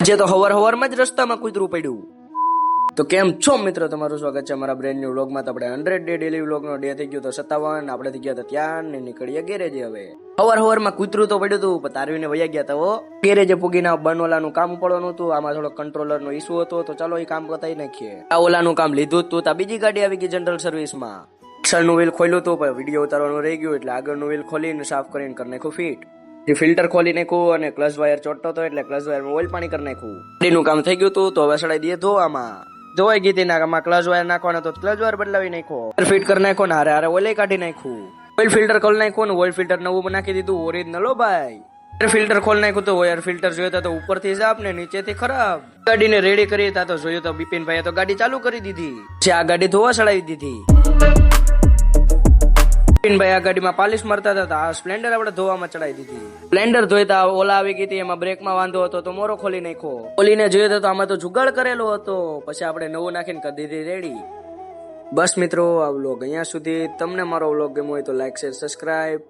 જે તો હવારમાં જ રસ્તામાં કૂતરું પડ્યું. તો કેમ છો મિત્રો, તમારું સ્વાગત છે અમારા બ્રેન્ડ ન્યુ વ્લોગમાં. તો આપણે 100 ડે ડેલી વ્લોગનો ડે થઈ ગયો તો 57. આપણે થઈ ગયા હતા ત્યાં ને નીકળીએ ગેરેજે. હવે હવારમાં કૂતરું તો પડ્યું હતું, પણ તારવીને વયા ગયા હતા. ગેરેજે પૂગીને બનવાલાનું કામ પડવાનું હતું. આમાં થોડો કંટ્રોલરનો ઇસ્યુ હતો, તો ચાલો એ કામ પતાવી નાખીએ. આ ઓલાનું કામ લીધું હતું, તો બીજી ગાડી આવી ગઈ જનરલ સર્વિસમાં. પાછળનું વ્હીલ ખોલ્યું હતું, પણ વિડીયો ઉતારવાનું રહી ગયું, એટલે આગળનું વ્હીલ ખોલીને સાફ કરીને કરી નાખ્યું ફિટ. ફિલ્ટર ખોલી નાખ્યું અને ક્લચ વાયર ચોટતો હતો, એટલે ક્લચ વાયરમાં ઓઇલ પાણી કરી નાખ્યું. ગાડીનું કામ થઈ ગયું હતું, તો હવે સડાઈ દઈએ ધોવામાં. ધોવાઈ ગઈ હતી નામાં ક્લચ વાયર નાખવાનો તો ક્લચ વાયર બદલાવી નાખ્યો, ફિટ કરી નાખો ને હારે ઓઇલ કાઢી નાખ્યું. ઓઇલ ફિલ્ટર ખોલી નાખ્યું ને ઓઇલ ફિલ્ટર નવું નાખી દીધું, ઓરિજિનલ ભાઈ. ફિલ્ટર ખોલી નાખ્યું તો ઓઇલ ફિલ્ટર જોયો તો ઉપરથી સાફ ને નીચેથી ખરાબ. ગાડીને રેડી કરી હતા તો જોયું તો બિપિનભાઈએ તો ગાડી ચાલુ કરી દીધી. આ ગાડી ધોવા ચડાવી દીધી. બિપિનભાઈ આ ગાડીમાં પાલિશ મારતા હતા, આ સ્પ્લેન્ડર આપણે ધોવામાં ચડાવી દીધી. સ્પ્લેન્ડર ધોઈતા ઓલા આવી ગઈ હતી, એમાં બ્રેકમાં વાંધો હતો તો મોરો ખોલી નાખ્યો. ખોલીને જોયો તો આમાં તો જુગાડ કરેલો હતો, પછી આપણે નવું નાખીને કરી દીધી રેડી. બસ મિત્રો, આ વ્લોગ અહીંયા સુધી. તમને મારો વ્લોગ ગમ્યો હોય તો લાઈક, શેર, સબસ્ક્રાઇબ.